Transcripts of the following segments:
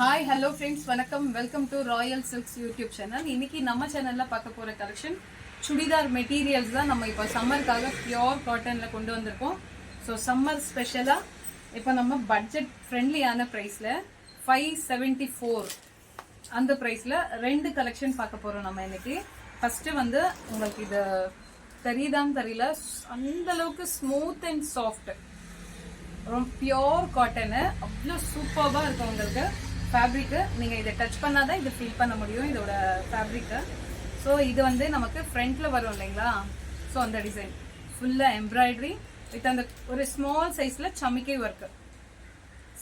Hi hello friends, வணக்கம். Welcome to Royal silks YouTube channel. இன்னைக்கு நம்ம சேனல்ல பார்க்க போற கலெக்ஷன் சுடிதார் மெட்டீரியல்ஸ் தான். நம்ம இப்போ சம்மருக்காக பியோர் காட்டன்ல கொண்டு வந்திருக்கோம். ஸோ சம்மர் ஸ்பெஷலா இப்போ நம்ம பட்ஜெட் ஃப்ரெண்ட்லியான ப்ரைஸ்ல 574 அந்த ப்ரைஸ்ல ரெண்டு கலெக்ஷன் பார்க்க போறோம் நம்ம இன்னைக்கு. ஃபர்ஸ்ட் வந்து உங்களுக்கு இது தெரியுதான்னு தெரியல, அந்த அளவுக்கு ஸ்மூத் அண்ட் சாஃப்ட், ரொம்ப பியோர் காட்டனு, அவ்வளோ சூப்பராக இருக்கும் உங்களுக்கு ஃபேப்ரிக்கு. நீங்கள் இதை டச் பண்ணாதான் இதை ஃபீல் பண்ண முடியும் இதோட ஃபேப்ரிக்கு. ஸோ இது வந்து நமக்கு ஃப்ரண்ட்டில் வரும் இல்லைங்களா, ஸோ அந்த டிசைன் ஃபுல்லாக எம்ப்ராய்டரி வித் அந்த ஒரு ஸ்மால் சைஸில் சமிக்கை ஒர்க்கு,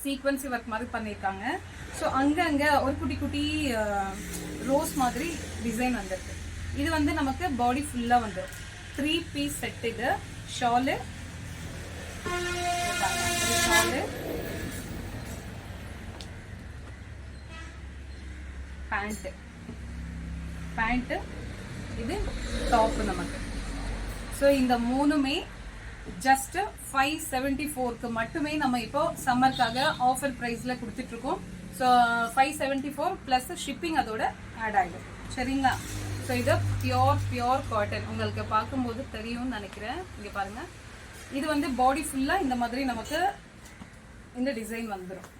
சீக்வன்சி ஒர்க் மாதிரி பண்ணியிருக்காங்க. ஸோ அங்கங்கே ஒரு குட்டி குட்டி ரோஸ் மாதிரி டிசைன் வந்துருக்கு. இது வந்து நமக்கு பாடி ஃபுல்லாக வந்துடும். 3 பீஸ் செட். இது ஷாலு, பேண்ட், இது டாப் நமக்கு. ஸோ இந்த மூணுமே ஜஸ்ட் 574க்கு மட்டுமே நம்ம இப்போ சம்மருக்காக ஆஃபர் ப்ரைஸ்ல கொடுத்துட்டு இருக்கோம். ஸோ 574 பிளஸ் ஷிப்பிங் அதோட ஆட் ஆகிடும். சரிங்களா? ஸோ இது பியோர் காட்டன். உங்களுக்கு பார்க்கும்போது தெரியும்னு நினைக்கிறேன். இங்கே பாருங்க, இது வந்து பாடி ஃபுல்லாக இந்த மாதிரி நமக்கு இந்த டிசைன் வந்துடும்.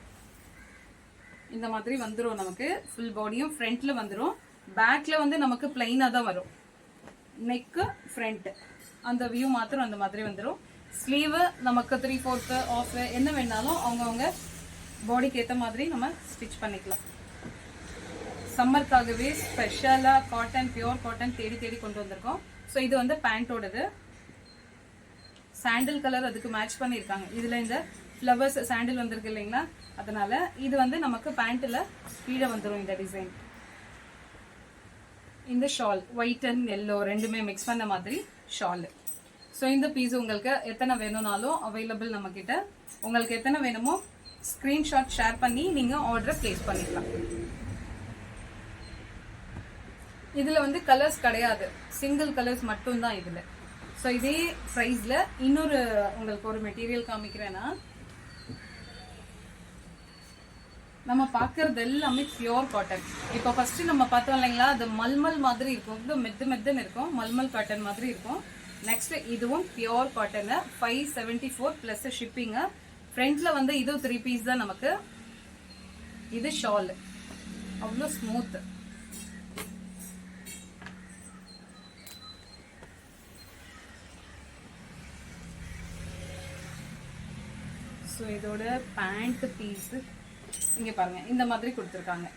இந்த மாதிரி வந்துடும் நமக்கு. ஃபுல் பாடியும் ஃப்ரண்ட்ல வந்துடும். பேக்ல வந்து நமக்கு பிளைனாக தான் வரும். நெக்கு ஃப்ரண்ட் அந்த வியூ மாத்திரம் அந்த மாதிரி வந்துடும். ஸ்லீவு நமக்கு 3/4 ஆஃப் என்ன வேணாலும் அவங்கவுங்க பாடிக்கு ஏற்ற மாதிரி நம்ம ஸ்டிச் பண்ணிக்கலாம். சம்மருக்காகவே ஸ்பெஷலாக காட்டன், பியோர் காட்டன் தேடி கொண்டு வந்திருக்கோம். ஸோ இது வந்து பேண்டோடது. சாண்டில் கலர் அதுக்கு மேட்ச் பண்ணியிருக்காங்க. இதில் இந்த ஃப்ளவர்ஸ் சாண்டில் வந்திருக்கு இல்லைங்களா, அதனால இது வந்து நமக்கு பேண்ட்டில் கீழே வந்துடும் இந்த டிசைன். இந்த ஷால் ஒயிட் அண்ட் எல்லோ ரெண்டுமே மிக்ஸ் பண்ண மாதிரி ஷால். ஸோ இந்த பீஸ் உங்களுக்கு எத்தனை வேணும்னாலும் அவைலபிள் நம்ம கிட்ட. உங்களுக்கு எத்தனை வேணுமோ ஸ்க்ரீன்ஷாட் ஷேர் பண்ணி நீங்கள் ஆர்டரை பிளேஸ் பண்ணிக்கலாம். இதில் வந்து கலர்ஸ் கிடையாது, சிங்கிள் கலர்ஸ் மட்டும்தான் இதில். ஸோ இதே ப்ரைஸில் இன்னொரு உங்களுக்கு ஒரு மெட்டீரியல் காமிக்கிறேன்னா, நம்ம பார்க்கறது எல்லாமே பியோர் காட்டன். இப்போ ஃபர்ஸ்ட் நம்ம பார்த்தோம் இல்லைங்களா, அது மல்மல் மாதிரி இருக்கும், இது மெத்துன்னு இருக்கும், மல்மல் காட்டன் மாதிரி இருக்கும். நெக்ஸ்ட் இதுவும் பியோர் காட்டனு 574 பிளஸ் ஷிப்பிங்கு. ஃப்ரண்ட்ல வந்து இது 3 பீஸ் தான் நமக்கு. இது ஷால், அவ்வளோ ஸ்மூத். ஸோ இதோட பேண்ட் பீஸ் இங்கே பாருங்க, இந்த மாதிரி கொடுத்துருக்காங்க.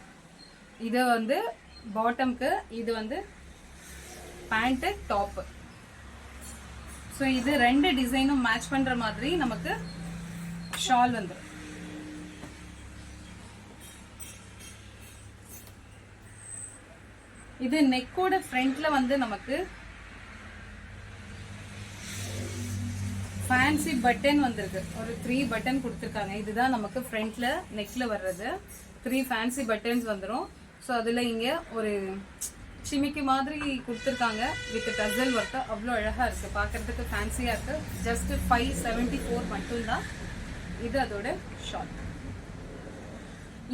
இது வந்து பாட்டம்க்கு, இது வந்து பேண்ட் டாப். ஸோ இது ரெண்டு டிசைனும் மேட்ச் பண்ற மாதிரி நமக்கு ஷால் வந்துடும். இது நெக்கோட ஃப்ரண்ட்ல வந்து நமக்கு ஃபேன்சி பட்டன் வந்திருக்கு. ஒரு 3 பட்டன் கொடுத்துருக்காங்க. இதுதான் நமக்கு ஃப்ரண்ட்ல நெக்ல வர்றது. 3 ஃபேன்சி பட்டன்ஸ் வந்துடும். ஸோ அதில் இங்கே ஒரு சிமிக்கி மாதிரி கொடுத்துருக்காங்க வித் டசல் ஒர்க்கு. அவ்வளோ அழகாக இருக்குது, பார்க்கறதுக்கு ஃபேன்சியாக இருக்குது. ஜஸ்ட் 574 மட்டும்தான். இது அதோட ஷார்ட்.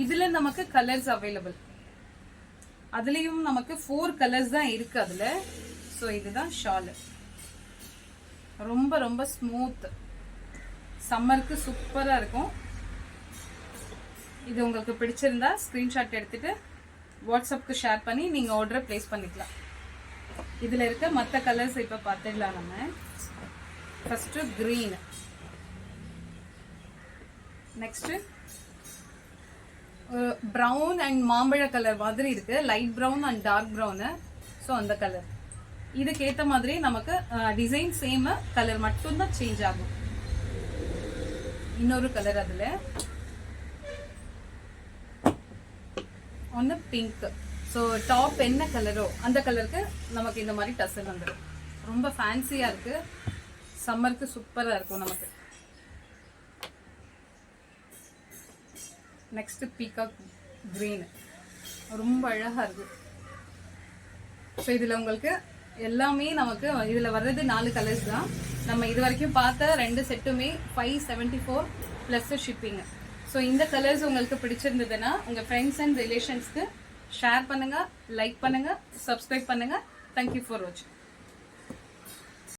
இதில் நமக்கு கலர்ஸ் அவைலபிள். அதுலேயும் நமக்கு 4 கலர்ஸ் தான் இருக்குது அதில். ஸோ இதுதான் ஷாலு. ரொம்ப ஸ்மூத், சம்மருக்கு சூப்பராக இருக்கும். இது உங்களுக்கு பிடிச்சிருந்தா ஸ்க்ரீன்ஷாட் எடுத்துட்டு வாட்ஸ்அப்க்கு ஷேர் பண்ணி நீங்கள் ஆர்டரை பிளேஸ் பண்ணிக்கலாம். இதில் இருக்க மற்ற கலர்ஸ் இப்போ பார்த்துடலாம் நம்ம. First green, next brown and மாம்பழ கலர் மாதிரி இருக்கு, light brown and dark brown. So அந்த கலர் இதுக்கு ஏற்ற மாதிரி நமக்கு டிசைன் சேம், கலர் மட்டும்தான் சேஞ்ச் ஆகும். இன்னொரு கலர் அதுல ஒன்று பிங்க். ஸோ டாப் என்ன கலரோ அந்த கலருக்கு நமக்கு இந்த மாதிரி டசல் வந்துடும். ரொம்ப ஃபேன்சியா இருக்கு, சம்மருக்கு சூப்பரா இருக்கும் நமக்கு. நெக்ஸ்ட் பீகாக் கிரீன், ரொம்ப அழகா இருக்கு. ஸோ இதுல உங்களுக்கு எல்லாமே நமக்கு இதுல வர்றது 4 கலர்ஸ் தான். நம்ம இது வரைக்கும் பார்த்த 2 செட்டுமே 574 பிளஸ் ஷிப்பிங். ஸோ ஸோ இந்த கலர்ஸ் உங்களுக்கு பிடிச்சிருந்ததுன்னா உங்க ஃப்ரெண்ட்ஸ் அண்ட் ரிலேஷன்ஸ்க்கு ஷேர் பண்ணுங்க, லைக் பண்ணுங்க, சப்ஸ்கிரைப் பண்ணுங்க. தேங்க்யூ ஃபார் வாட்சிங்.